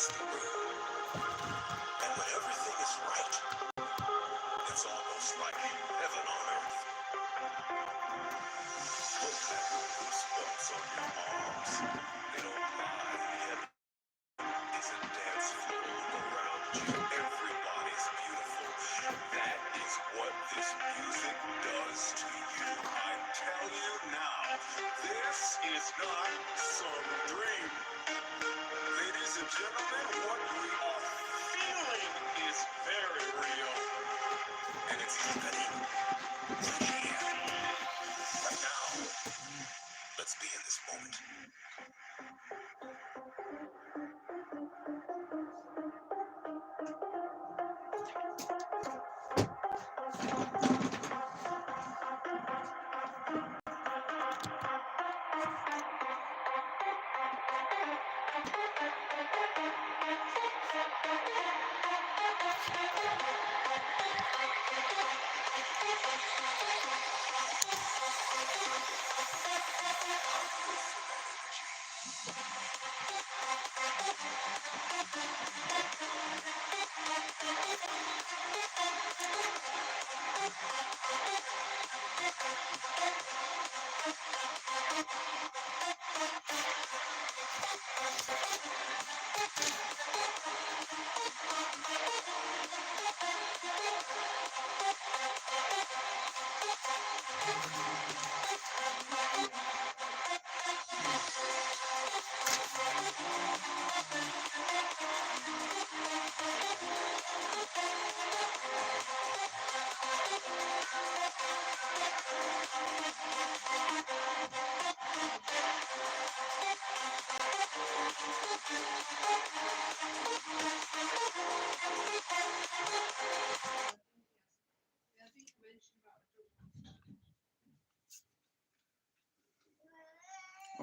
That's the rule. And when everything is right, it's almost like heaven on earth. Look at the goosebumps on your arms. They don't lie. Heaven is a dance floor around you. Everybody's beautiful. That is what this music does to you. I tell you now, this is not some dream. Ladies and gentlemen, what we are feeling is very real. And it's happening right here, right now. Let's be in this moment.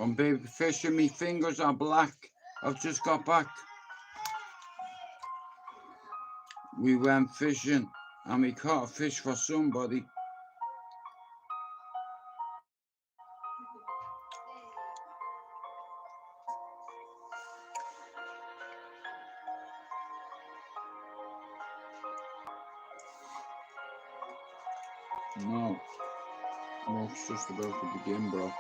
I'm baby fishing, my fingers are black. I've just got back. We went fishing and we caught a fish for somebody. No, it's just about to begin, bro.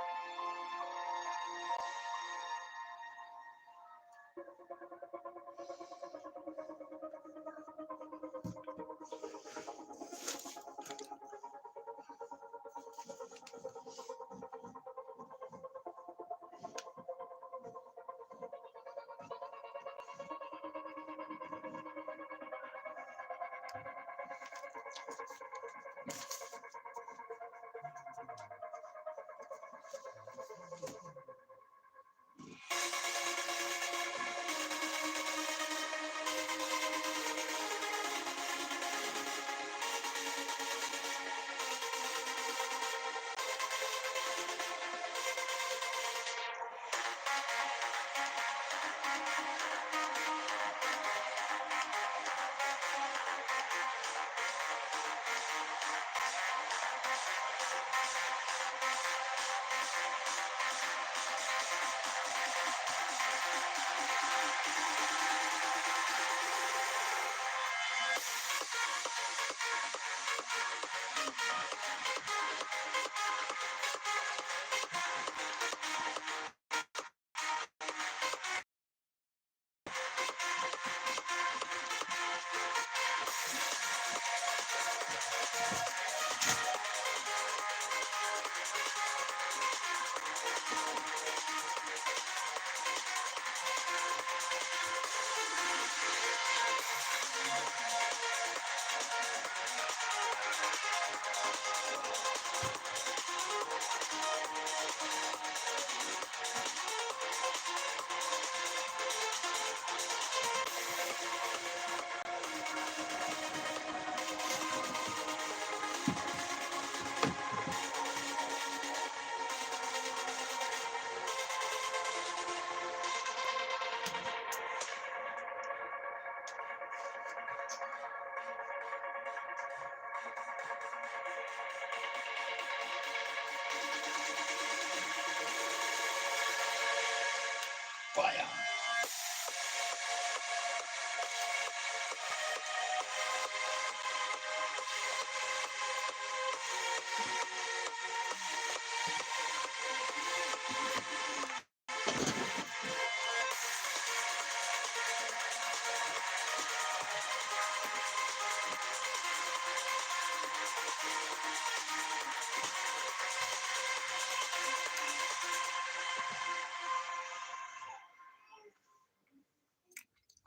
Fire.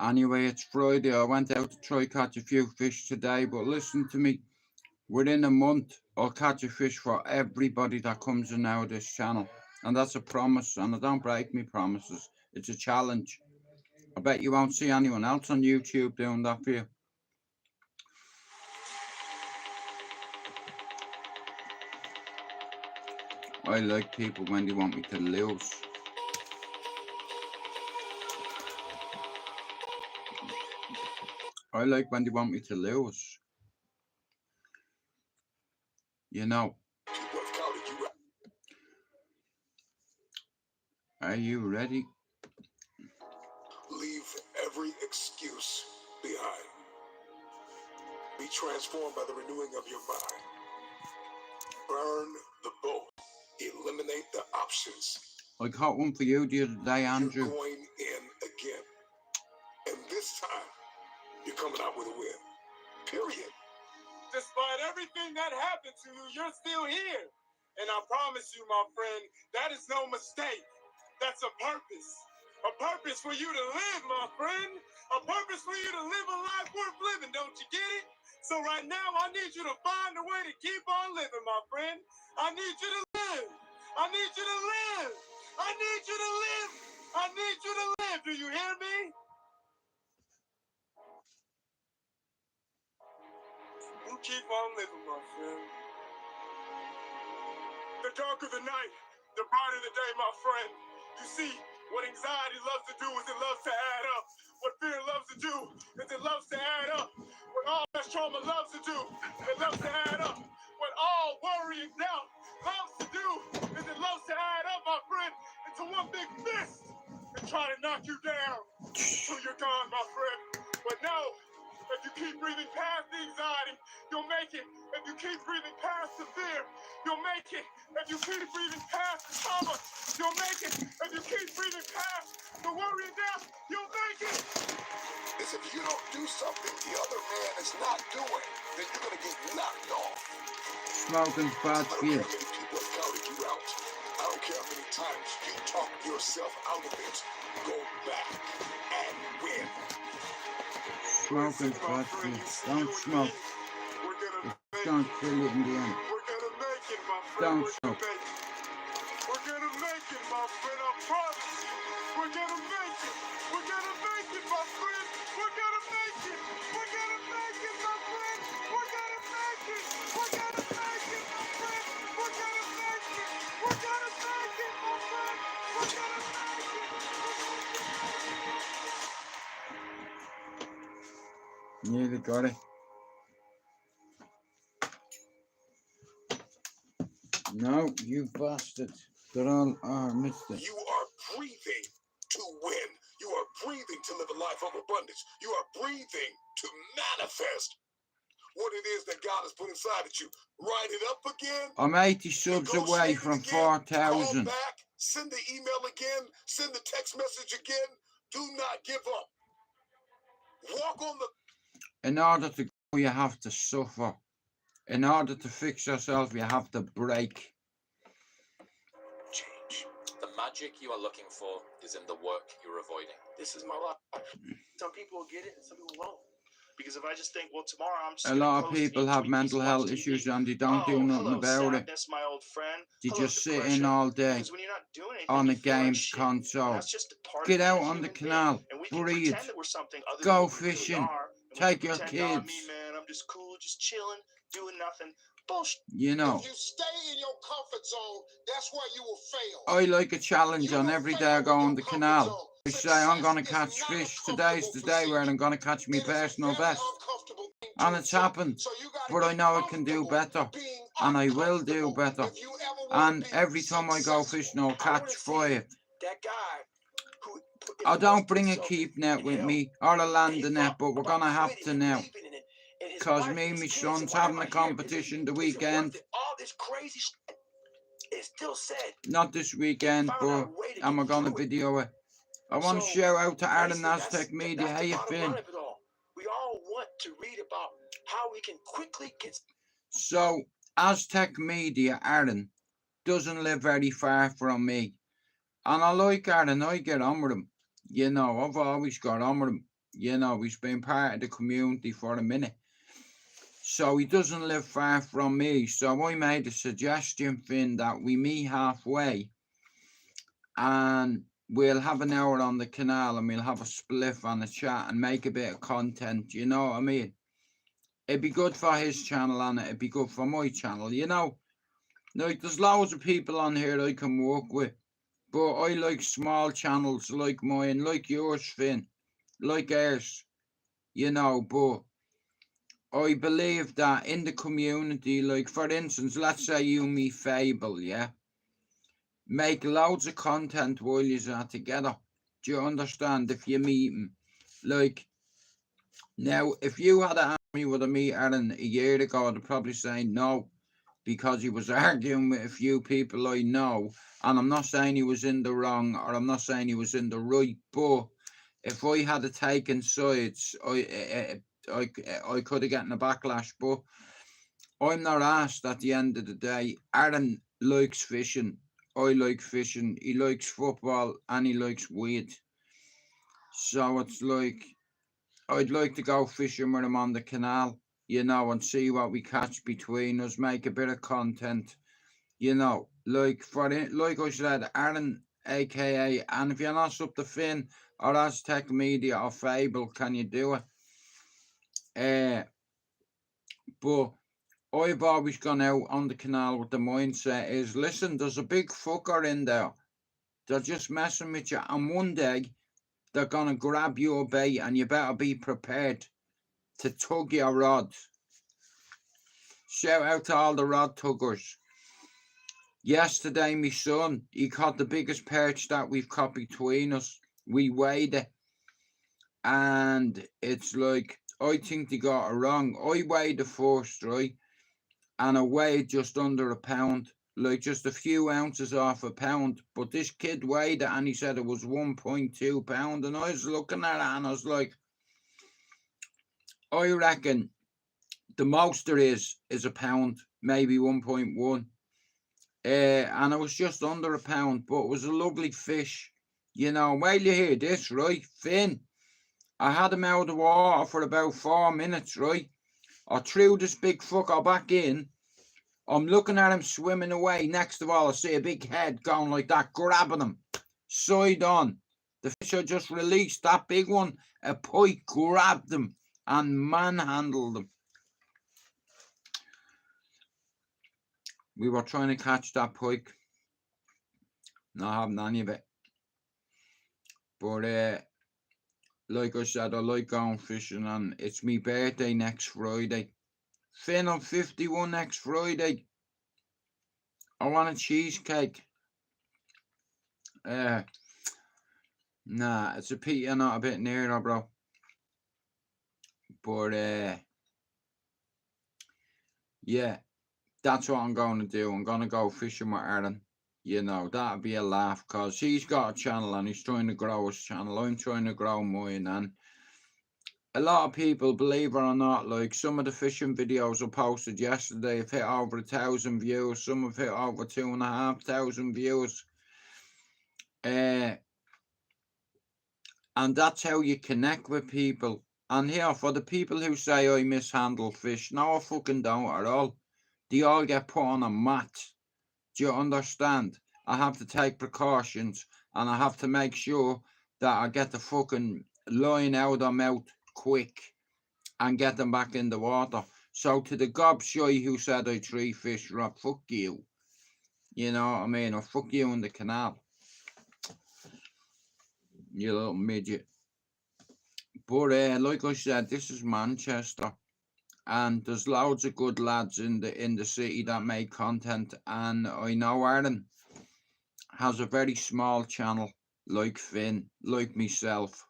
Anyway, it's Friday. I went out to try catch a few fish today, but listen to me. Within a month, I'll catch a fish for everybody that comes in now this channel. And that's a promise, and I don't break me promises. It's a challenge. I bet you won't see anyone else on YouTube doing that for you. I like people when they want me to lose. I like when they want me to lose. You know. Are you ready? Leave every excuse behind. Be transformed by the renewing of your mind. Burn the boat. Eliminate the options. I caught one for you the other day, Andrew. You're going in again. And this time, you're coming out with a win. Period. Despite everything that happened to you, you're still here. And I promise you, my friend, that is no mistake. That's a purpose. A purpose for you to live, my friend. A purpose for you to live a life worth living. Don't you get it? So right now, I need you to find a way to keep on living, my friend. I need you to live. I need you to live. I need you to live. I need you to live. Do you hear me? You keep on living, my friend. The darker the night, the brighter the day, my friend. You see, what anxiety loves to do is it loves to add up. What fear loves to do is it loves to add up. What all that trauma loves to do, it loves to add up. What all worry and doubt loves to do is it loves to add up, my friend, into one big fist and try to knock you down till you're gone, my friend. But no, if you keep breathing past the anxiety, you'll make it. If you keep breathing past the fear, you'll make it. If you keep breathing past the trauma, you'll make it. If you keep breathing past the worry and doubt, you'll make it. It's if you don't do something the other man is not doing, then you're going to get knocked off. Smoking's bad for you. I don't care how many people have counted you out. I don't care how many times you talk yourself out of it. Go back and win. Smoking's bad for you. Don't smoke. It's going to kill you in the end. We're gonna make it, my friend. Don't smoke. We're gonna make it, my friend. I promise you. We're gonna make it. We're gonna make it, my friend. We're gonna make it. We're gonna make it, my friend. We're gonna make it. We're gonna make it, my friend. We're gonna make it. We're gonna make it, my friend. We're gonna make it. Nearly got it. No, you bastard. They're all missed it. You are breathing to win. You are breathing to live a life of abundance. You are breathing to manifest what it is that God has put inside of you. Write it up again. I'm 80 subs away from 4,000. Call back, send the email again, send the text message again. Do not give up. Walk on the... In order to go, you have to suffer. In order to fix yourself, you have to break. Change. The magic you are looking for is in the work you're avoiding. This is my life. Some people will get it and some people won't. Because if I just think, well, tomorrow I'm just A lot of people have mental health issues and they don't do nothing about it. My old friend. They just sit in all day When you're not doing anything, on a you feel like games shit. console. That's just a part Get of out being a on the human canal, being. And we can breathe, pretend that we're something other go than what we really fishing, are. And we take can your pretend, "Oh, kids. me, man, I'm just cool, just chilling, doing nothing." Bullshit. You know. If you stay in your comfort zone, that's where you will fail. I like a challenge on every day I go on the canal. I say I'm going to catch fish. Today's the day where I'm going to catch my personal best. And it's happened. But I know I can do better. And I will do better. And every time I go fishing, I'll catch 5. I don't bring a keep net with me or a landing net, but we're going to have to now. Because me and my son's having a competition the weekend. Not this weekend, but I'm going to video it. I want to shout out to Aaron Aztec Media. How you feeling? We all want to read about how we can quickly get... So, Aztec Media, Aaron, doesn't live very far from me. And I like Aaron, I get on with him. You know, I've always got on with him. You know, he's been part of the community for a minute. So he doesn't live far from me. So I made a suggestion, Finn, that we meet halfway and we'll have an hour on the canal and we'll have a spliff and a chat and make a bit of content. You know what I mean? It'd be good for his channel and it'd be good for my channel. You know, like there's loads of people on here I can work with. But I like small channels like mine, like yours, Finn, like ours, you know. But I believe that in the community, like for instance, let's say you meet Fable, yeah? Make loads of content while you are together. Do you understand? If you meet him. Like, now, if you had an army with a meet Aaron a year ago, I'd probably say no, because he was arguing with a few people I know. And I'm not saying he was in the wrong or I'm not saying he was in the right, but if I had taken sides, I could have gotten a backlash. But I'm not asked at the end of the day. Aaron likes fishing. I like fishing. He likes football and he likes weed. So it's like, I'd like to go fishing with him on the canal, you know, and see what we catch between us, make a bit of content. You know, like for it, like I said, Aaron, aka, and if you're not up to Finn or Aztec Media or Fable, can you do it? But I've always gone out on the canal with the mindset is, listen, there's a big fucker in there. They're just messing with you, and one day they're gonna grab your bait, and you better be prepared to tug your rod. Shout out to all the rod tuggers. Yesterday, my son, he caught the biggest perch that we've caught between us. We weighed it. And it's like, I think they got it wrong. I weighed the first, right? And I weighed just under a pound. Like just a few ounces off a pound. But this kid weighed it and he said it was 1.2 pound. And I was looking at it and I was like, I reckon the most there is a pound, maybe 1.1. And it was just under a pound, but it was a lovely fish. You know, while you hear this, right, Finn, I had him out of the water for about 4 minutes, right? I threw this big fucker back in. I'm looking at him swimming away. Next of all, I see a big head going like that, grabbing him. Side on. The fish I just released, that big one, a pike grabbed him and manhandled him. We were trying to catch that pike. Not having any of it. But like I said, I like going fishing and it's my birthday next Friday. Finn, I'm 51 next Friday. I want a cheesecake. Nah, it's a pity you're not a bit nearer, bro. But yeah, that's what I'm going to do. I'm going to go fishing with Aaron. You know, that'll be a laugh because he's got a channel and he's trying to grow his channel. I'm trying to grow mine. And a lot of people, believe it or not, like some of the fishing videos I posted yesterday have hit over 1,000 views. Some have hit over 2,500 views. And that's how you connect with people. And here, for the people who say I mishandle fish, no, I fucking don't at all. They all get put on a mat. Do you understand? I have to take precautions and I have to make sure that I get the fucking line out of their mouth quick and get them back in the water. So to the gobshite who said I tree fish, rock, fuck you. You know what I mean? Or fuck you in the canal. You little midget. But like I said, this is Manchester. And there's loads of good lads in the city that make content. And I know Aaron has a very small channel, like Finn, like myself.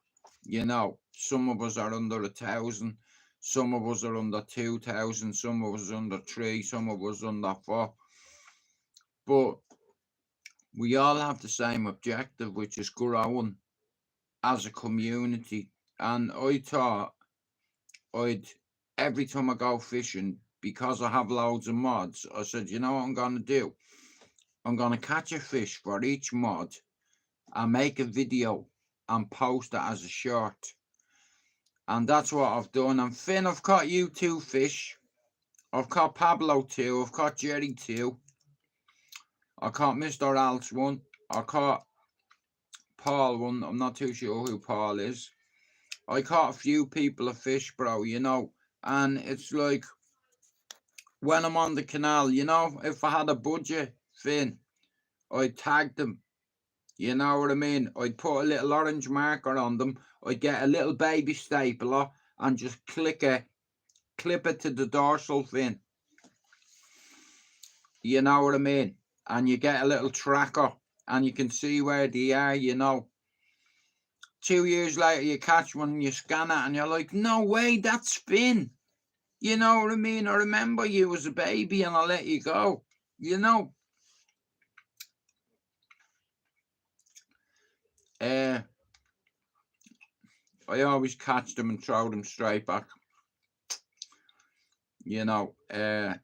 You know, some of us are under 1,000, some of us are under 2,000, some of us under 3, some of us under 4. But we all have the same objective, which is growing as a community. And I thought every time I go fishing, because I have loads of mods, I said, you know what I'm going to do? I'm going to catch a fish for each mod and make a video and post it as a short. And that's what I've done. And Finn, I've caught you 2 fish. I've caught Pablo 2. I've caught Jerry 2. I caught Mr. Alts 1. I caught Paul 1. I'm not too sure who Paul is. I caught a few people a fish, bro, you know. And it's like, when I'm on the canal, you know, if I had a budget, Finn, I'd tag them. You know what I mean? I'd put a little orange marker on them. I'd get a little baby stapler and just clip it to the dorsal fin. You know what I mean? And you get a little tracker and you can see where they are, you know. 2 years later, you catch one and you scan it and you're like, no way, that's Finn. You know what I mean? I remember you as a baby and I let you go, you know. I always catch them and throw them straight back. You know, I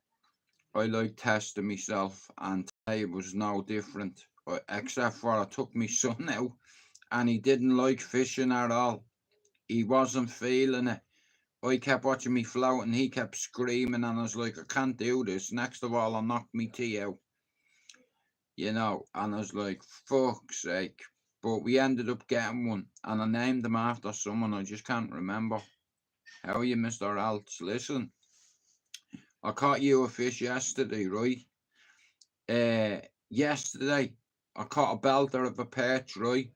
like testing myself, and today it was no different, except for I took my son out and he didn't like fishing at all. He wasn't feeling it. I kept watching me float and he kept screaming, and I was like, I can't do this. Next of all, I knocked me tea out. You know, and I was like, fuck's sake. But we ended up getting one, and I named him after someone I just can't remember. How are you, Mr. Alts? Listen, I caught you a fish yesterday, right? Yesterday, I caught a belter of a perch, right?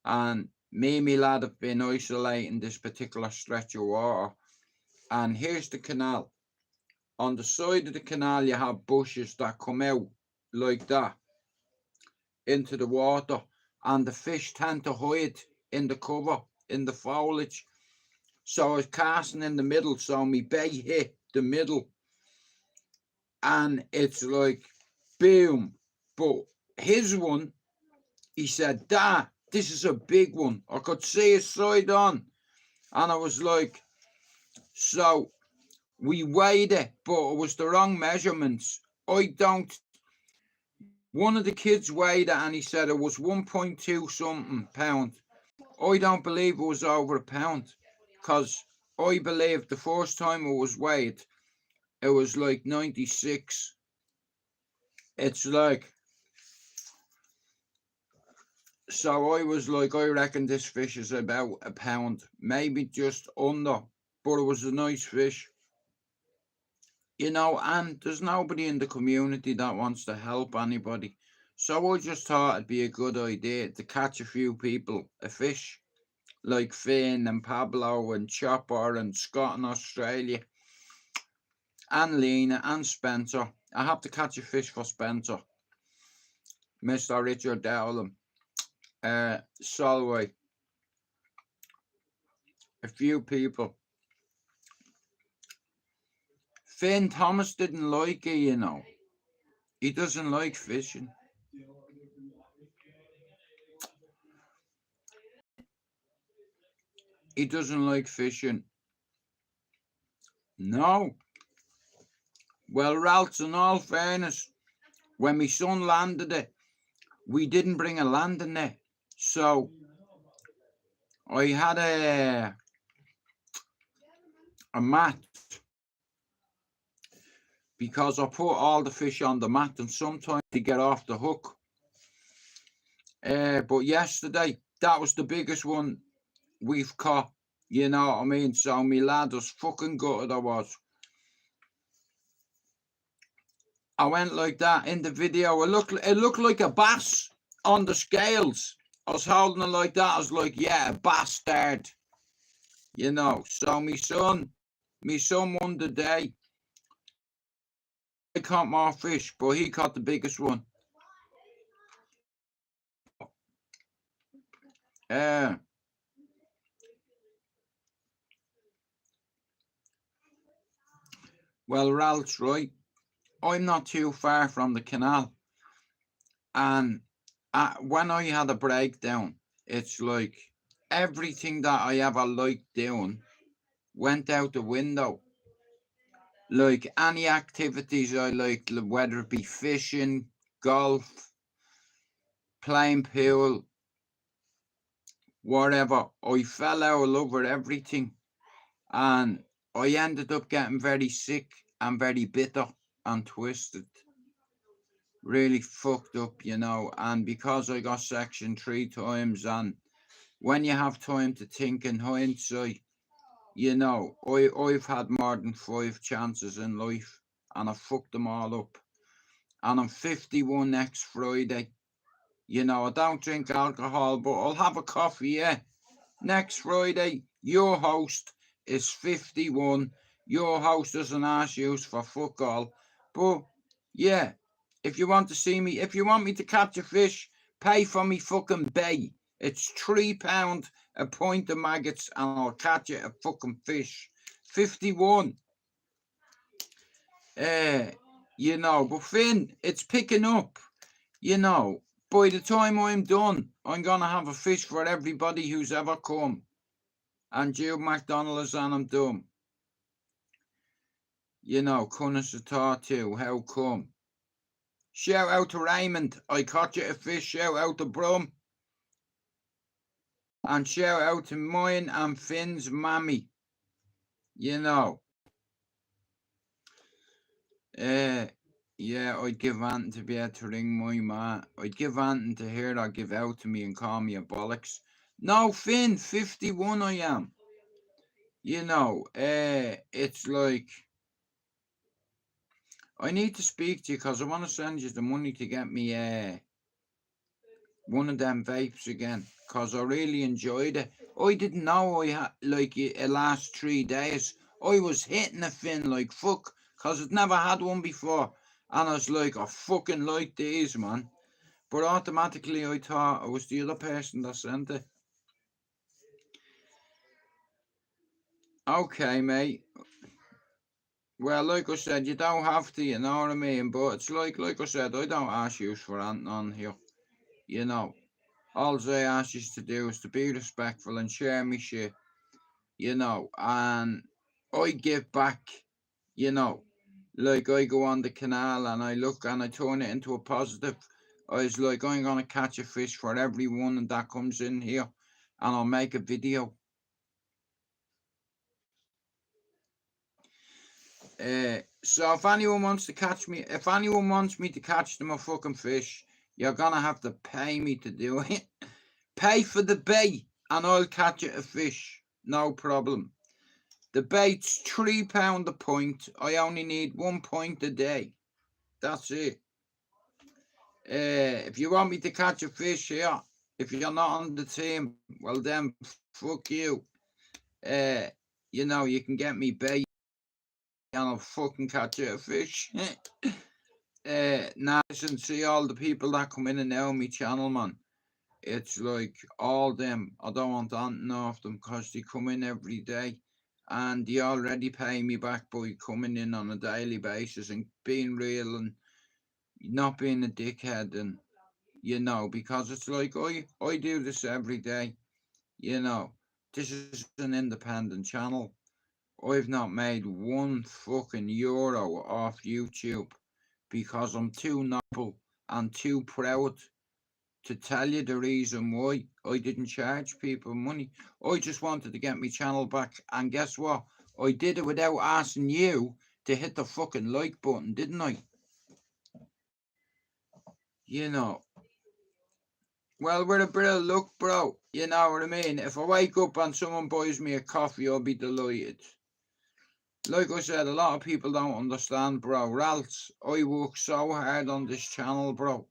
And me and my lad have been isolating this particular stretch of water. And here's the canal. On the side of the canal, you have bushes that come out like that into the water. And the fish tend to hide in the cover, in the foliage. So I was casting in the middle, so my bait hit the middle. And it's like, boom. But his one, he said, Dad, this is a big one. I could see it side on. And I was like, so we weighed it, but it was the wrong measurements. One of the kids weighed it and he said it was 1.2 something pound. I don't believe it was over a pound, because I believe the first time it was weighed, it was like 96. It's like, so I was like, I reckon this fish is about a pound, maybe just under, but it was a nice fish. You know, and there's nobody in the community that wants to help anybody. So I just thought it'd be a good idea to catch a few people a fish, like Finn and Pablo and Chopper and Scott in Australia, and Lena and Spencer. I have to catch a fish for Spencer, Mr. Richard Dowland, Solway, a few people. Finn Thomas didn't like it, you know. He doesn't like fishing. He doesn't like fishing. No. Well, Ralph's, in all fairness, when my son landed it, we didn't bring a landing net. So I had a mat, because I put all the fish on the mat and sometimes they get off the hook. But yesterday, that was the biggest one we've caught, you know what I mean? So my lad was fucking gutted, I was. I went like that in the video. It looked like a bass on the scales. I was holding it like that. I was like, yeah, a bastard. You know, so my son won the day. I caught more fish, but he caught the biggest one. Well, Ralph's right. I'm not too far from the canal. And when I had a breakdown, it's like everything that I ever liked doing went out the window. Like any activities I liked, whether it be fishing, golf, playing pool, whatever, I fell out of love with everything. And I ended up getting very sick and very bitter and twisted. Really fucked up, you know. And because I got sectioned 3 times, and when you have time to think in hindsight, you know, I've had more than 5 chances in life and I fucked them all up. And I'm 51 next Friday. You know, I don't drink alcohol, but I'll have a coffee, yeah. Next Friday, your host is 51. Your host doesn't ask you for fuck all. But, yeah, if you want to see me, if you want me to catch a fish, pay for me fucking bay. It's £3 a pint of maggots and I'll catch you a fucking fish. 51. You know, but Finn, it's picking up. You know, by the time I'm done, I'm gonna have a fish for everybody who's ever come. And Joe McDonald's and I'm done. You know, Kunasata too, how come? Shout out to Raymond, I caught you a fish. Shout out to Brum. And shout out to mine and Finn's mammy. You know. Yeah, I'd give Anton to be able to ring my ma. I'd give Anton to hear that give out to me and call me a bollocks. No, Finn, 51 I am. You know, it's like, I need to speak to you because I want to send you the money to get me one of them vapes again because I really enjoyed it. I didn't know I had, like, it last 3 days. I was hitting a Finn like fuck because I'd never had one before. And I was like, I fucking like these, man. But automatically I thought it was the other person that sent it. Okay, mate. Well, like I said, you don't have to, you know what I mean? But it's like I said, I don't ask you for anything on here. You know, all I ask you to do is to be respectful and share me shit, you know, and I give back, you know, like I go on the canal and I look and I turn it into a positive. I was like, I'm going to catch a fish for everyone that comes in here and I'll make a video. So if anyone wants to catch me, if anyone wants me to catch them a fucking fish, you're gonna have to pay me to do it. Pay for the bait and I'll catch it a fish. No problem. The bait's £3 a pint. I only need 1 pint a day. That's it. If you want me to catch a fish here, if you're not on the team, well then fuck you. You know, you can get me bait and I'll fucking catch you a fish. Now listen, see all the people that come in and out on my channel, man. It's like all them, I don't want anything off them because they come in every day and they already pay me back by coming in on a daily basis and being real and not being a dickhead. And you know, because it's like I do this every day, you know, this is an independent channel. I've not made one fucking euro off YouTube because I'm too noble and too proud to tell you the reason why I didn't charge people money. I just wanted to get my channel back, and guess what? I did it without asking you to hit the fucking like button, didn't I? You know. Well, with a bit of luck, bro, you know what I mean? If I wake up and someone buys me a coffee, I'll be delighted. Like I said, a lot of people don't understand, bro. Ralphs, I work so hard on this channel, bro.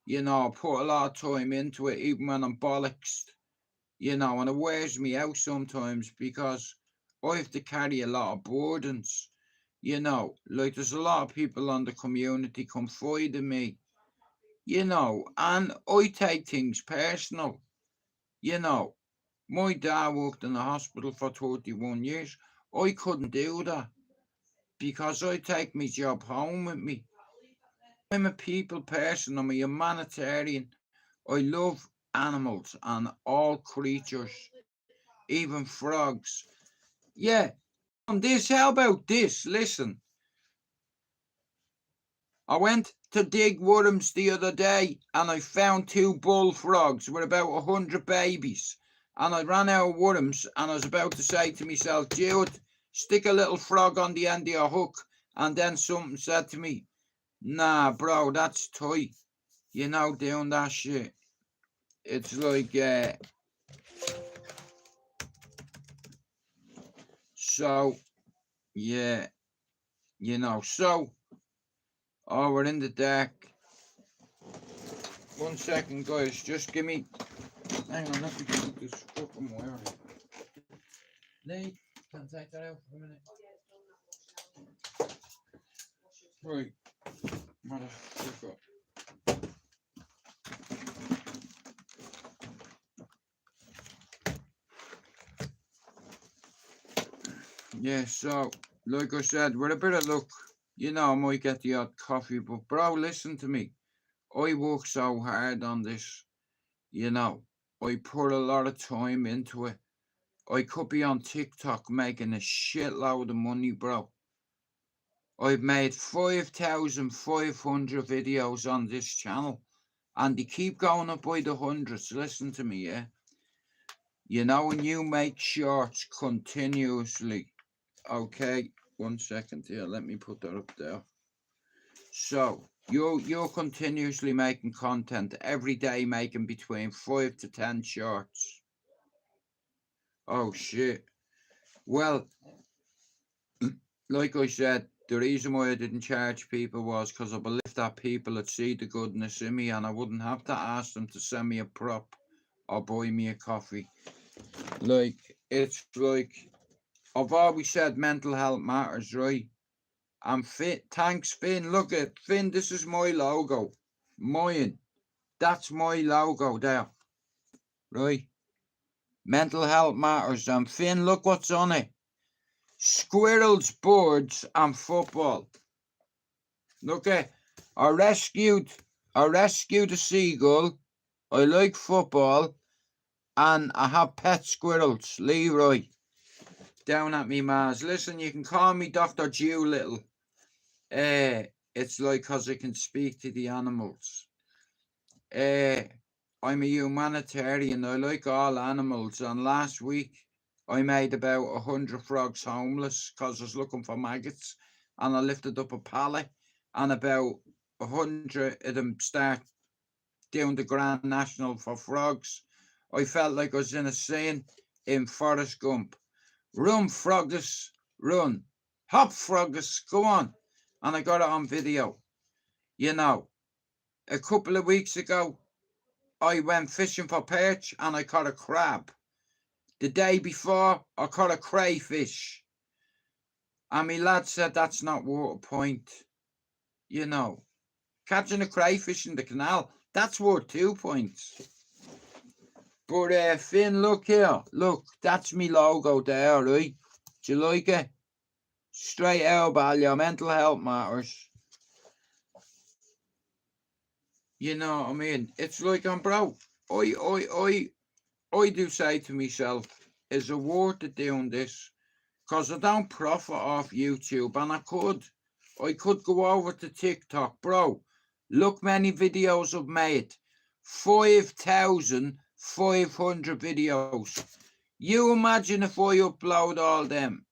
You know, I put a lot of time into it, even when I'm bollocks. You know, and it wears me out sometimes because I have to carry a lot of burdens. You know, like there's a lot of people on the community confide in me, you know, and I take things personal. You know, my dad worked in the hospital for 31 years. I couldn't do that because I take my job home with me. I'm a people person, I'm a humanitarian. I love animals and all creatures, even frogs. Yeah, on this, how about this? Listen, I went to dig worms the other day and I found 2 bullfrogs with about 100 babies. and I ran out of worms, and I was about to say to myself, Jude, stick a little frog on the end of your hook, and then something said to me, nah, bro, that's tight. You know, doing that shit. It's like, so, yeah, you know, so, oh, we're in the deck. 1 second, guys, just give me, hang on, let me put this fucking wire in. Lee, can I take that out for a minute? Right, motherfucker. Yeah, so, like I said, with a bit of luck, you know, I might get the odd coffee, but bro, listen to me. I work so hard on this, you know. I put a lot of time into it. I could be on TikTok making a shitload of money, bro. I've made 5,500 videos on this channel, and they keep going up by the hundreds. Listen to me, yeah? You know, when you make shorts continuously, okay, 1 second here, let me put that up there. So, you're continuously making content, every day making between 5 to 10 shorts. Oh, shit. Well, like I said, the reason why I didn't charge people was because I believe that people would see the goodness in me, and I wouldn't have to ask them to send me a prop or buy me a coffee. Like, it's like, I've always said mental health matters, right? I'm fit. Thanks, Finn. Look at Finn. This is my logo. Mine. That's my logo there. Right? Mental health matters. And Finn, look what's on it. Squirrels, birds, and football. Look at, I rescued a seagull. I like football, and I have pet squirrels. Leroy, down at me Mars. Listen, you can call me Dr. Doolittle. It's like 'cause I can speak to the animals. I'm a humanitarian. I like all animals, and last week I made about 100 frogs homeless 'cause I was looking for maggots, and I lifted up a pallet, and about 100 of them start doing the Grand National for frogs. I felt like I was in a scene in Forrest Gump. Run, Froggus, run. Hop, Froggus, go on. And I got it on video. You know, a couple of weeks ago, I went fishing for perch and I caught a crab. The day before, I caught a crayfish. And my lad said that's not worth a point. You know, catching a crayfish in the canal, that's worth 2 points. But Finn, look here. Look, that's me logo there, right? Do you like it? Straight out, Ballier. Mental health matters. You know what I mean? It's like I'm broke. I do say to myself, is it worth it doing this? Because I don't profit off YouTube, and I could go over to TikTok, bro. Look many videos I've made. 5,500 videos. You imagine if I upload all them.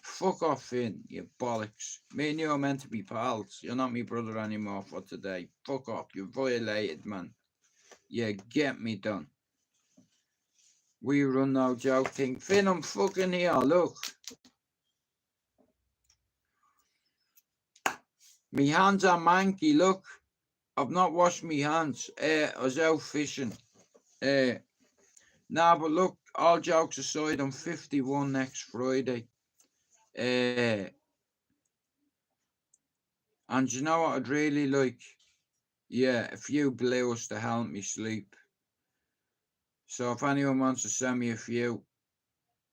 Fuck off, Finn, you bollocks. Me and you are meant to be pals. You're not my brother anymore for today. Fuck off, you violated, man. Yeah, get me done. We run no joke thing. Finn, I'm fucking here, look. Me hands are manky, look. I've not washed me hands. I was out fishing. Nah, but look, all jokes aside, I'm 51 next Friday. And you know what I'd really like? Yeah, a few blues to help me sleep. So if anyone wants to send me a few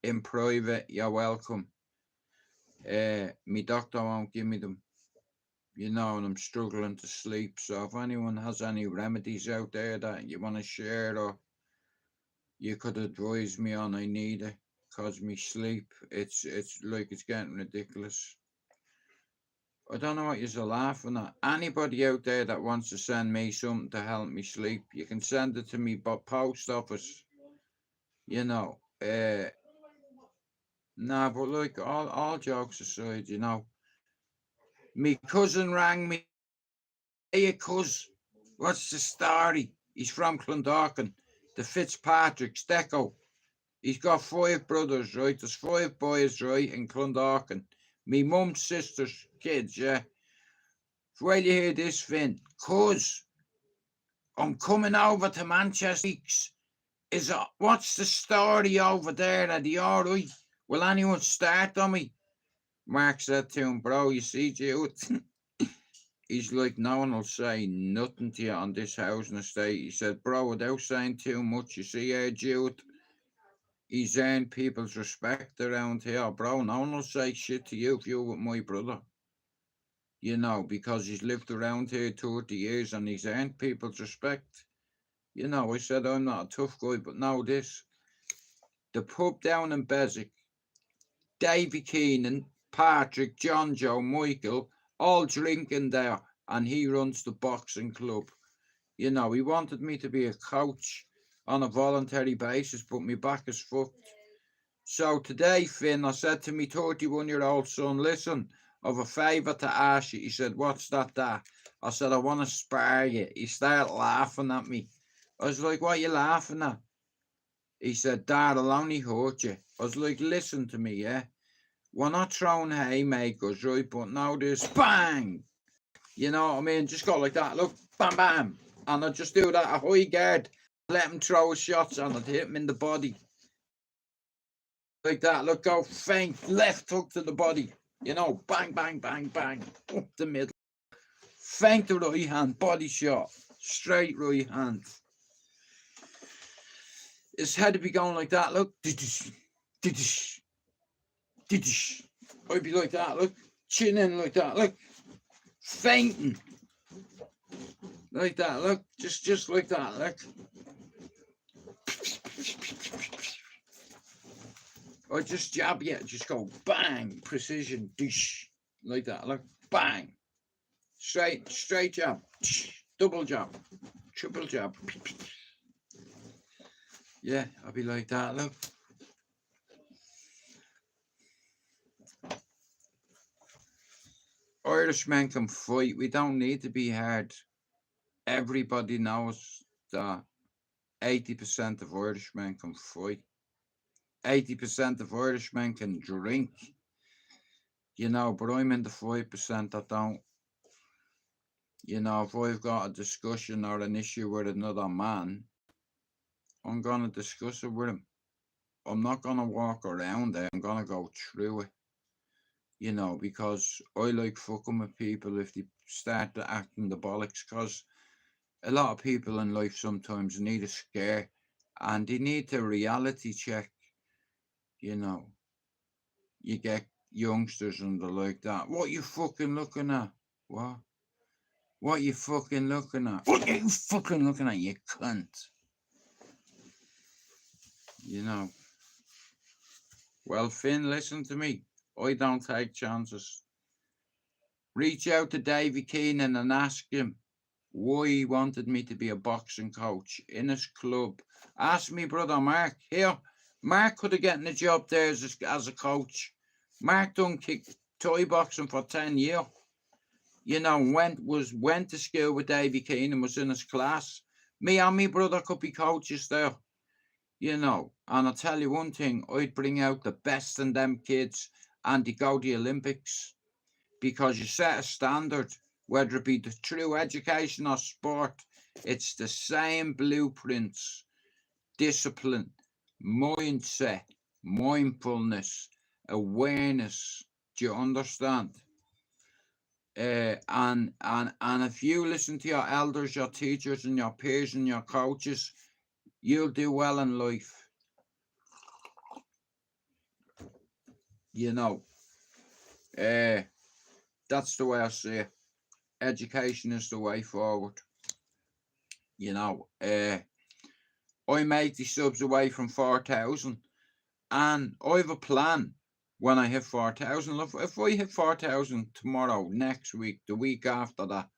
in private, you're welcome. Me doctor won't give me them. You know, and I'm struggling to sleep. So if anyone has any remedies out there that you want to share, or you could advise me on, I need it. Cause me sleep, it's like it's getting ridiculous. I don't know what you're laughing at. Anybody out there that wants to send me something to help me sleep, you can send it to me, but post office. you know. Nah, but like all jokes aside, you know, me cousin rang me. Hey, cuz, what's the story? He's from Clondalkin, the Fitzpatrick's Deco. He's got 5 brothers, right? There's 5 boys, right, in Clondalkin. Me mum's sister's kids, yeah. Well, you hear this, Finn? Cuz, I'm coming over to Manchester. What's the story over there? Are they all right? Will anyone start on me? Mark said to him, bro, you see, Jude, he's like, no one will say nothing to you on this housing estate. He said, bro, without saying too much, you see here, Jude, he's earned people's respect around here, bro. No one will say shit to you if you're with my brother. You know, because he's lived around here 30 years and he's earned people's respect. You know, I said, I'm not a tough guy, but know this. The pub down in Beswick, Davy Keenan, Patrick, John Joe, Michael, all drinking there, and he runs the boxing club. You know, he wanted me to be a coach on a voluntary basis, but my back is fucked. So today, Finn, I said to me 31-year-old son, listen, I've a favour to ask you. He said, what's that? I said, I want to spar you. He started laughing at me. I was like, what are you laughing at? He said, Dad, I'll only hurt you. I was like, listen to me, yeah? We're not throwing haymakers, right? But now there's bang! You know what I mean? Just go like that. Look, bam, bam. And I just do that a high guard. Let him throw shots and I'd hit him in the body. Like that. Look, go feint. Left hook to the body. You know, bang, bang, bang, bang. Up the middle. Feint the right hand. Body shot. Straight right hand. His head would be going like that. Look. I'd be like that. Look. Chin in like that. Look. Fainting. Like that, look, just like that, look. Or just jab you, just go bang, precision, dish, like that, look, bang. Straight jab, double jab, triple jab. Yeah, I'll be like that, look. Irishmen can fight, we don't need to be hard. Everybody knows that 80% of Irishmen can fight. 80% of Irishmen can drink. You know, but I'm in the 5% that don't. You know, if I've got a discussion or an issue with another man, I'm going to discuss it with him. I'm not going to walk around there. I'm going to go through it. You know, because I like fucking with people if they start to acting the bollocks. Because a lot of people in life sometimes need a scare and they need a reality check. You know, you get youngsters and they're like that. What you fucking looking at? What? What you fucking looking at? What are you fucking looking at, you cunt? You know. Well, Finn, listen to me. I don't take chances. Reach out to Davy Keenan and ask him why he wanted me to be a boxing coach in his club. Ask me brother Mark. Here, Mark could have gotten a job there as a coach. Mark done kicked toy boxing for 10 years. You know, went to school with Davy Keenan, was in his class. Me and me brother could be coaches there. You know, and I'll tell you one thing, I'd bring out the best in them kids and they go to the Olympics. Because you set a standard, whether it be through education or sport, it's the same blueprints, discipline, mindset, mindfulness, awareness. Do you understand? And if you listen to your elders, your teachers, and your peers and your coaches, you'll do well in life. You know, that's the way I see it. Education is the way forward. You know, I make the subs away from 4,000, and I have a plan. When I hit 4,000, if I hit 4,000 tomorrow, next week, the week after that,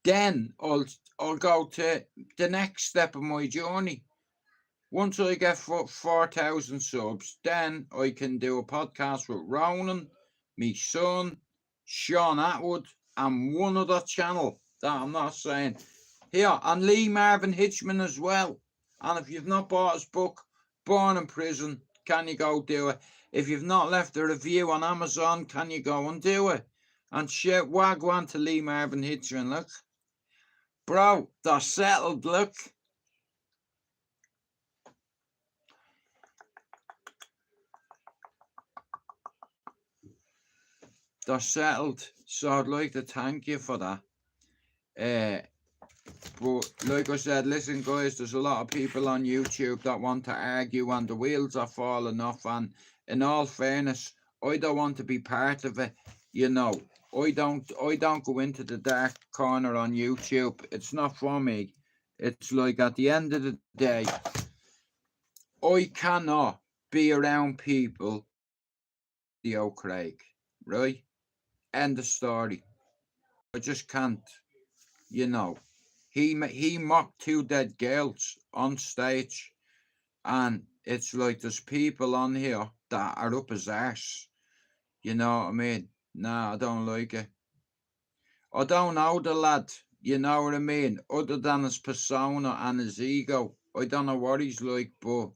then I'll go to the next step of my journey. Once I get 4,000 subs, then I can do a podcast with Ronan, me son, Sean Atwood, and one other channel that I'm not saying here, and Lee Marvin Hitchman as well. And if you've not bought his book, Born in Prison, can you go do it? If you've not left a review on Amazon, can you go and do it? And shit, wagwan to Lee Marvin Hitchman, look. Bro, they're settled, look. They're settled. So I'd like to thank you for that. But like I said, listen guys, there's a lot of people on YouTube that want to argue and the wheels are falling off, and in all fairness, I don't want to be part of it. You know, I don't go into the dark corner on YouTube. It's not for me. It's like at the end of the day, I cannot be around people the Craig, right? End of story. I just can't, you know. He mocked two dead girls on stage, and it's like there's people on here that are up his arse. You know what I mean? Nah, I don't like it. I don't know the lad, you know what I mean? Other than his persona and his ego. I don't know what he's like, but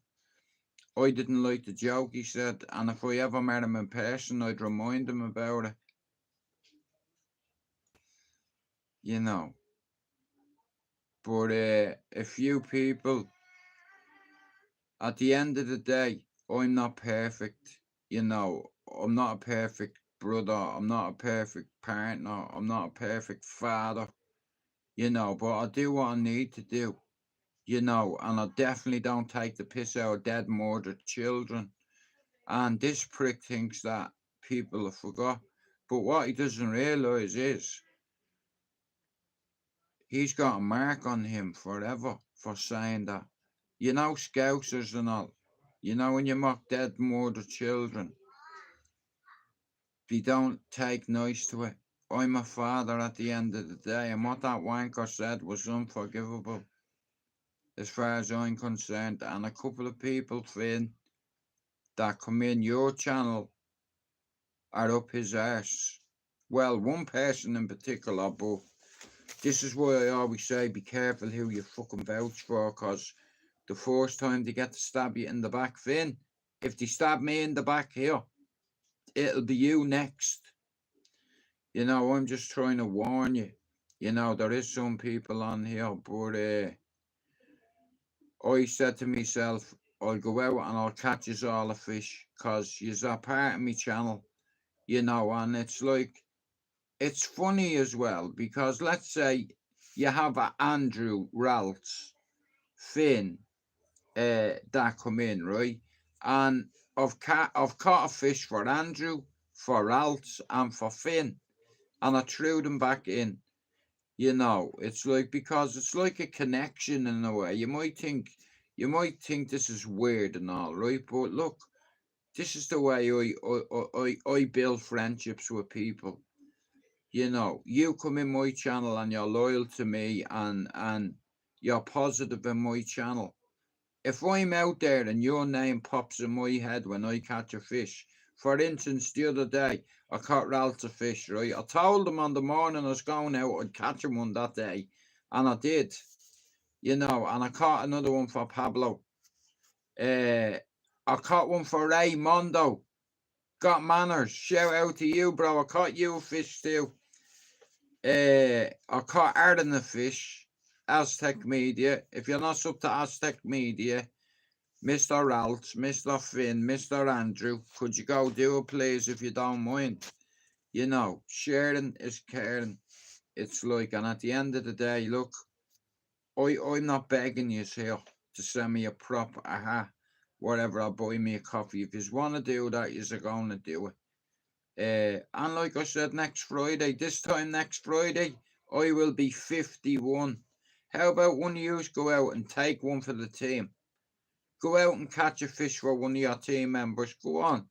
I didn't like the joke he said, and if I ever met him in person, I'd remind him about it. You know. But a few people, at the end of the day, I'm not perfect. You know, I'm not a perfect brother. I'm not a perfect partner. I'm not a perfect father. You know, but I do what I need to do. You know, and I definitely don't take the piss out of dead, murdered children. And this prick thinks that people have forgot. But what he doesn't realise is he's got a mark on him forever for saying that. You know, scousers and all. You know, when you mock dead, murdered children, they don't take nice to it. I'm a father at the end of the day, and what that wanker said was unforgivable, as far as I'm concerned. And a couple of people, Finn, that come in your channel are up his arse. Well, one person in particular, but this is why I always say be careful who you fucking vouch for, because the first time they get to stab you in the back, Finn, if they stab me in the back here, it'll be you next. You know, I'm just trying to warn you. You know, there is some people on here, but I said to myself, I'll go out and I'll catch us all a fish, because you're a part of my channel, you know, and it's like, it's funny as well, because let's say you have a Andrew, Ralph, Finn, that come in, right? And I've caught a fish for Andrew, for Ralph, and for Finn, and I threw them back in. You know, it's like, because it's like a connection in a way. You might think this is weird and all, right? But look, this is the way I build friendships with people. You know, you come in my channel and you're loyal to me, and you're positive in my channel. If I'm out there and your name pops in my head when I catch a fish, for instance, the other day, I caught Ralph a fish, right? I told him on the morning I was going out, I'd catch him one that day, and I did, you know, and I caught another one for Pablo. I caught one for Raymondo. Got manners. Shout out to you, bro. I caught you a fish too. I caught Arden a fish. Aztec Media. If you're not sub to Aztec Media, Mr. Ralph, Mr. Finn, Mr. Andrew, could you go do it, please, if you don't mind? You know, sharing is caring. It's like, and at the end of the day, look, I'm not begging you here to send me a prop, whatever, I'll buy me a coffee. If you want to do that, you're going to do it. And like I said, this time next Friday, I will be 51. How about one of you go out and take one for the team? Go out and catch a fish for one of your team members. Go on.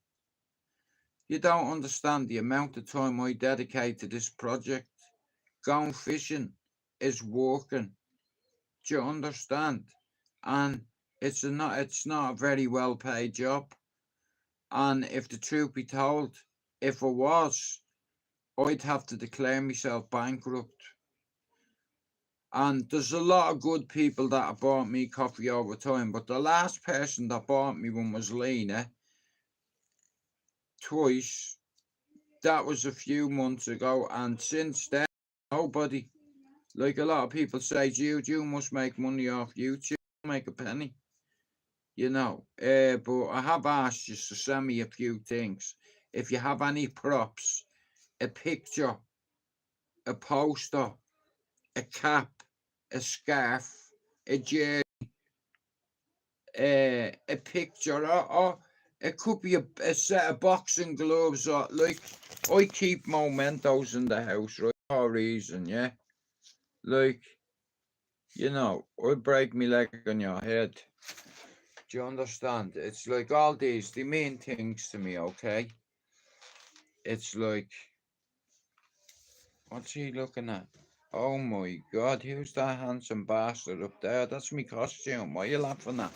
You don't understand the amount of time I dedicate to this project. Going fishing is working. Do you understand? And It's not a very well paid job. And if the truth be told, if it was, I'd have to declare myself bankrupt. And there's a lot of good people that have bought me coffee over time, but the last person that bought me one was Lena, twice. That was a few months ago, and since then, nobody. Like a lot of people say, Jude, you must make money off YouTube, make a penny. You know, but I have asked you to send me a few things. If you have any props, a picture, a poster, a cap, a scarf, a jersey, a picture, or it could be a set of boxing gloves, or like I keep mementos in the house, right? For a reason, yeah. Like, you know, I break me leg on your head. Do you understand? It's like all these, they mean things to me, okay? It's like, what's he looking at? Oh my God, who's that handsome bastard up there? That's me costume. What are you laughing at?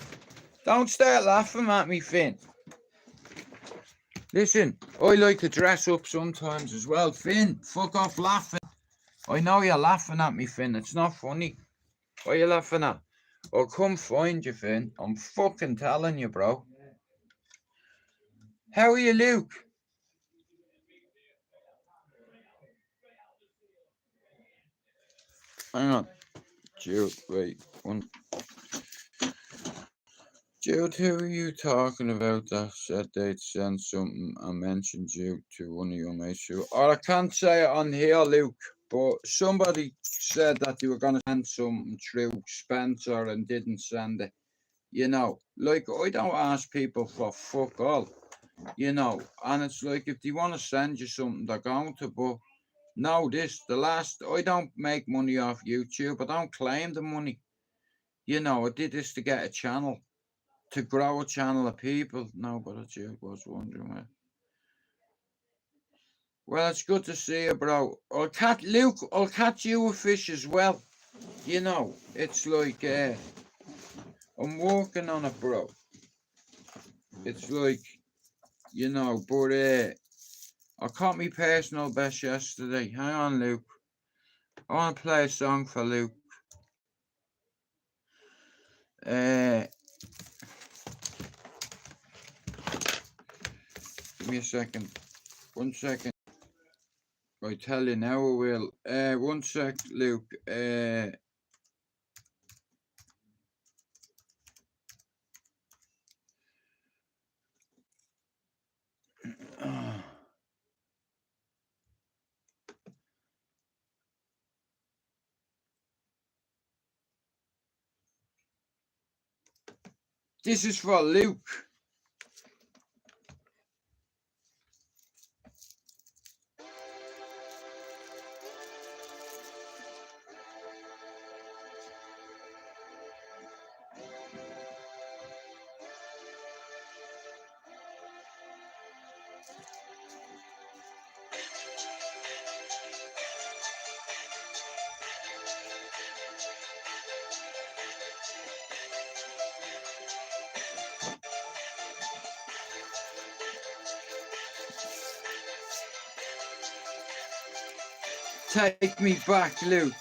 Don't start laughing at me, Finn. Listen, I like to dress up sometimes as well. Finn, fuck off laughing. I know you're laughing at me, Finn. It's not funny. What are you laughing at? I'll come find you, Finn. I'm fucking telling you, bro. How are you, Luke? Hang on. Jude, wait. Jude, who are you talking about that said they'd send something? I mentioned you to one of your mates. Or I can't say it on here, Luke, but somebody said that they were going to send something through Spencer and didn't send it. You know, like, I don't ask people for fuck all, you know, and it's like if they want to send you something, they're going to, but no, I don't make money off YouTube. I don't claim the money. You know, I did this to get a channel, to grow a channel of people. No, but I was wondering where. Well, it's good to see you, bro. Luke, I'll catch you a fish as well. You know, it's like, I'm working on it, bro. It's like, you know, but, I caught me personal best yesterday. Hang on, Luke. I want to play a song for Luke. Give me a second. 1 second. I tell you now I will. 1 sec, Luke. This is for Luke. Take me back, Luke.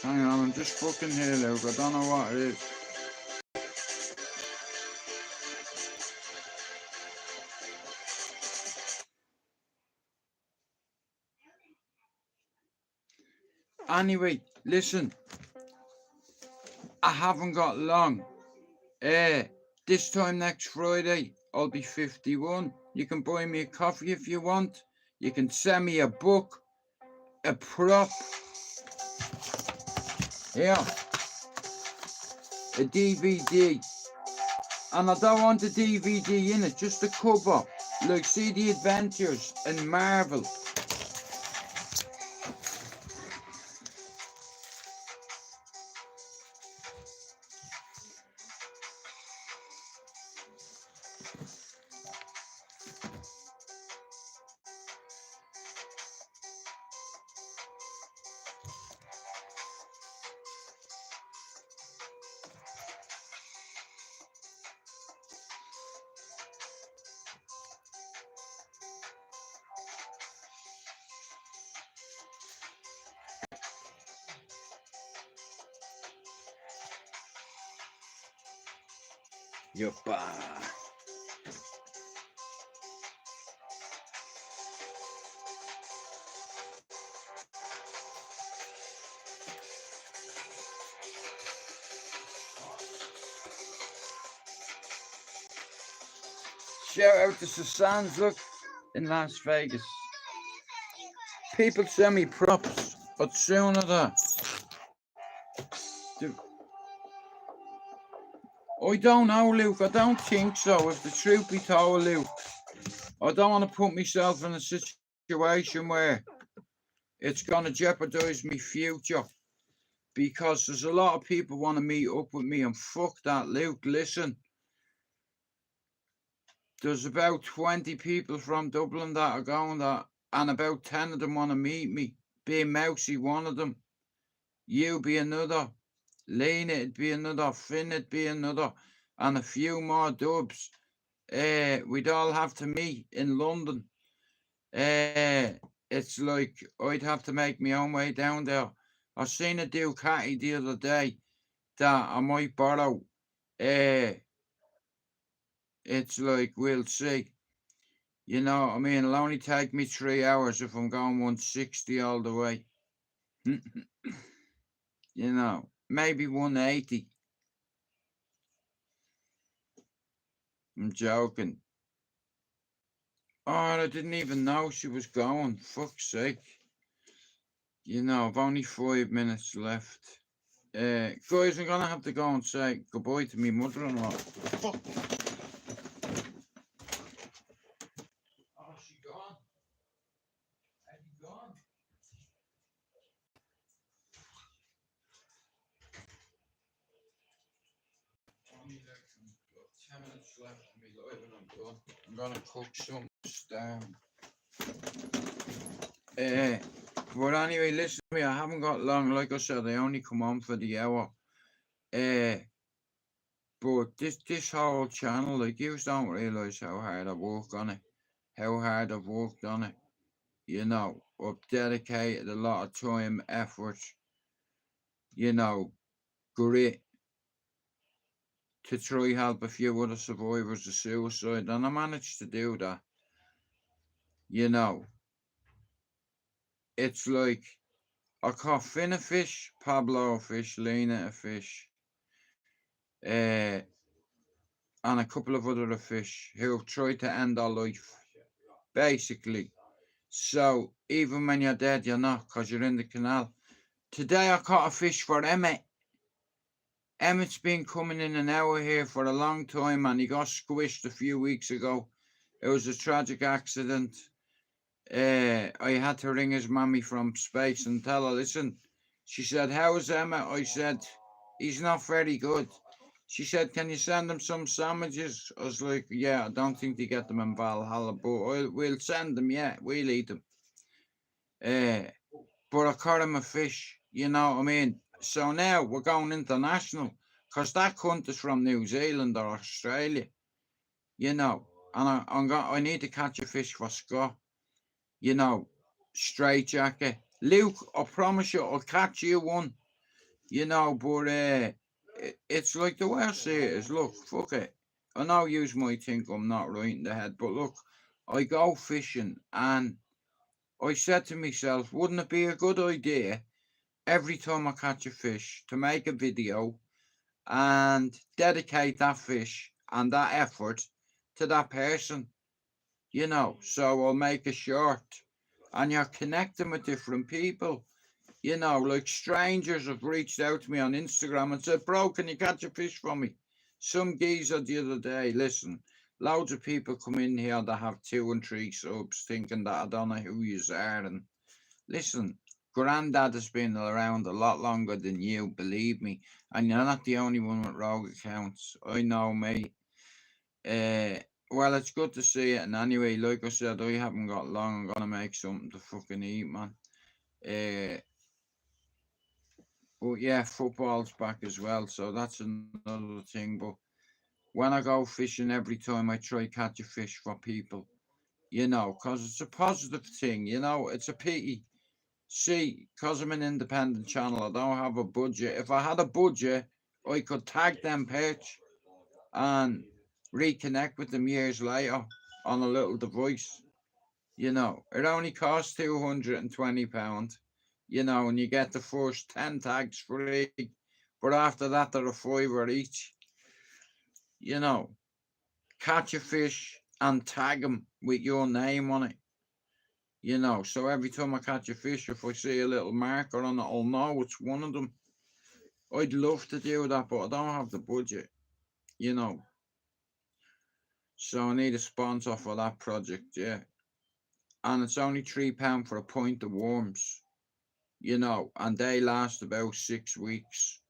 Hang on, I'm just fucking here, Luke. I don't know what it is. Anyway, listen. I haven't got long. This time next Friday, I'll be 51. You can buy me a coffee if you want. You can send me a book, a prop. Yeah. A DVD. And I don't want a DVD in it, just a cover. Like, see the adventures in Marvel. Yuppa. Shout out to Susan's, look, in Las Vegas. People send me props, but sooner that. I don't know, Luke. I don't think so. If the truth be told, Luke, I don't want to put myself in a situation where it's going to jeopardize my future. Because there's a lot of people want to meet up with me, and fuck that, Luke. Listen, there's about 20 people from Dublin that are going that, and about 10 of them want to meet me. Being Mousy, one of them. You be another. Lane, it'd be another. Finn, it'd be another. And a few more dubs. We'd all have to meet in London. It's like I'd have to make my own way down there. I seen a Ducati the other day that I might borrow. It's like, we'll see. You know what I mean? It'll only take me 3 hours if I'm going 160 all the way. You know, maybe 180. I'm joking. Oh, I didn't even know she was going. Fuck's sake. You know, I've only 5 minutes left. Guys, I'm gonna have to go and say goodbye to my mother-in-law. Fuck. Oh, she gone? Has she gone? Only like 10 minutes left of me live and I'm done. I'm gonna cook some down. But anyway, listen to me. I haven't got long. Like I said, I only come on for the hour. But this whole channel, like, you don't realise how hard I work on it. How hard I've worked on it. You know, I've dedicated a lot of time, effort, you know, grit to try help a few other survivors of suicide. And I managed to do that. You know, it's like I caught Finn a fish, Pablo a fish, Lena a fish, and a couple of other fish who have tried to end their life, basically. So even when you're dead, you're not, because you're in the canal. Today I caught a fish for Emmett. Emmett's been coming in and out here for a long time, and he got squished a few weeks ago. It was a tragic accident. I had to ring his mammy from space and tell her, listen. She said, how's Emmett? I said, he's not very good. She said, can you send him some sandwiches? I was like, yeah, I don't think they get them in Valhalla, but we'll send them, yeah, we'll eat them. But I caught him a fish, you know what I mean? So now we're going international, because that cunt is from New Zealand or Australia, you know, and I need to catch a fish for Scott, you know, straight jacket. Luke, I promise you, I'll catch you one. you know, but it's like the way I see it is, look, fuck it. I know yous might think I'm not right in the head, but look, I go fishing and I said to myself, wouldn't it be a good idea every time I catch a fish to make a video and dedicate that fish and that effort to that person, you know? So I'll make a short and you're connecting with different people. You know, like strangers have reached out to me on Instagram and said, bro, can you catch a fish for me? Some geezer the other day, listen, loads of people come in here that have 2 and 3 subs thinking that I don't know who you are. And listen, Grandad has been around a lot longer than you, believe me. And you're not the only one with rogue accounts. I know, mate. Well, it's good to see it. And anyway, like I said, I haven't got long. I'm going to make something to fucking eat, man. But yeah, football's back as well, so that's another thing. But when I go fishing, every time I try catch a fish for people, you know, because it's a positive thing, you know, it's a pity. See, because I'm an independent channel, I don't have a budget. If I had a budget, I could tag them page and reconnect with them years later on a little device. You know, it only costs £220, you know, and you get the first 10 tags free. But after that, they're a fiver each. You know, catch a fish and tag them with your name on it. You know, so every time I catch a fish, if I see a little marker on it, I'll know it's one of them. I'd love to do that, but I don't have the budget, you know. So I need a sponsor for that project, yeah. And it's only £3 for a pint of worms, you know, and they last about 6 weeks.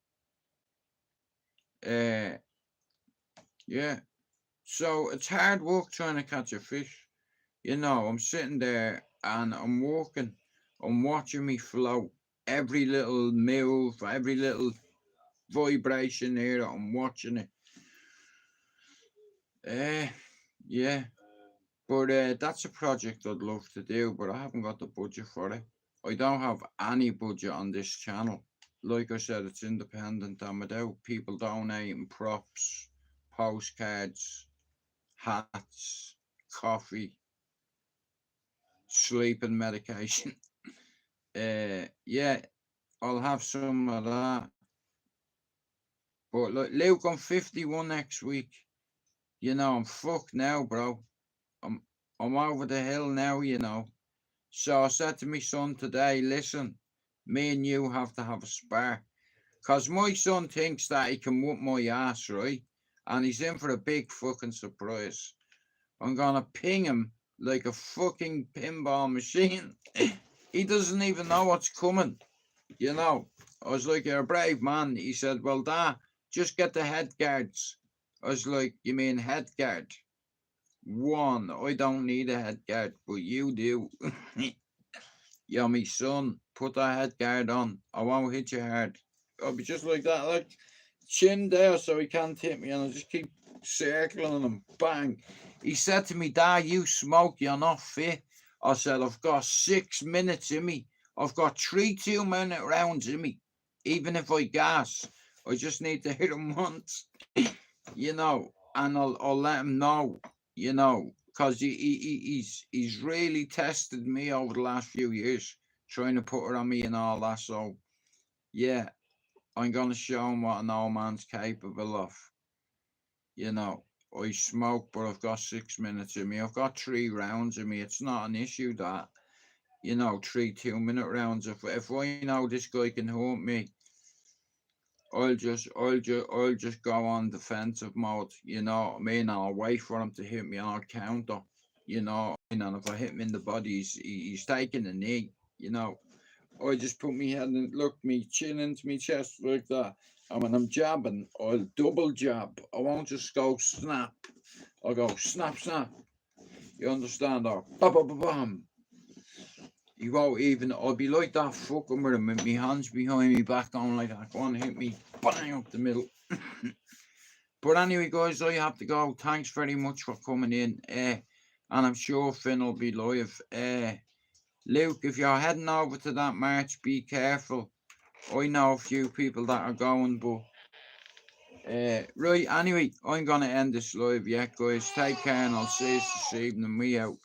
Uh, yeah. So it's hard work trying to catch a fish. You know, I'm sitting there and I'm walking, I'm watching me float. Every little move, every little vibration here, I'm watching it. Yeah. But that's a project I'd love to do, but I haven't got the budget for it. I don't have any budget on this channel. Like I said, it's independent. I'm without people donating props, postcards, hats, coffee, sleeping medication. Yeah, I'll have some of that. But look, Luke, I'm 51 next week. You know, I'm fucked now, bro. I'm I'm over the hill now, you know. So I said to my son today, listen, me and you have to have a spar. Because my son thinks that he can whoop my ass, right? And he's in for a big fucking surprise. I'm gonna ping him like a fucking pinball machine. He doesn't even know what's coming, you know. I was like, you're a brave man. He said, well, Dad, just get the head guards. I was like, you mean head guard? One, I don't need a head guard, but you do. Yo, me son, put that head guard on. I won't hit you hard. I'll be just like that, like chin there so he can't hit me, and I'll just keep circling him. Bang. He said to me, Dad, you smoke, you're not fit. I said, I've got 6 minutes in me. I've got 3 2-minute rounds in me. Even if I gas, I just need to hit him once, you know, and I'll let him know, you know, because he's really tested me over the last few years, trying to put her on me and all that. So, yeah, I'm going to show him what an old man's capable of. You know, I smoke, but I've got 6 minutes in me. I've got 3 rounds in me. It's not an issue that, you know, 3 2-minute rounds. If I know this guy can hurt me, I'll just go on defensive mode, you know what I mean? I'll wait for him to hit me and I'll counter, you know. And if I hit him in the body, he's taking a knee, you know. I just put my head and look me chin into my chest like that. And when I'm jabbing, I'll double jab. I won't just go snap. I'll go snap, snap. You understand? Or bam, bam, bam, bam. He won't even, I'll be like that fucking with him with my hands behind me back on like that. Go on, hit me, bang up the middle. But anyway, guys, I have to go. Thanks very much for coming in. And I'm sure Finn will be live. Luke, if you're heading over to that march, be careful. I know a few people that are going, but right, anyway, I'm gonna end this live. Yeah, guys, take care, and I'll see you this evening. We out.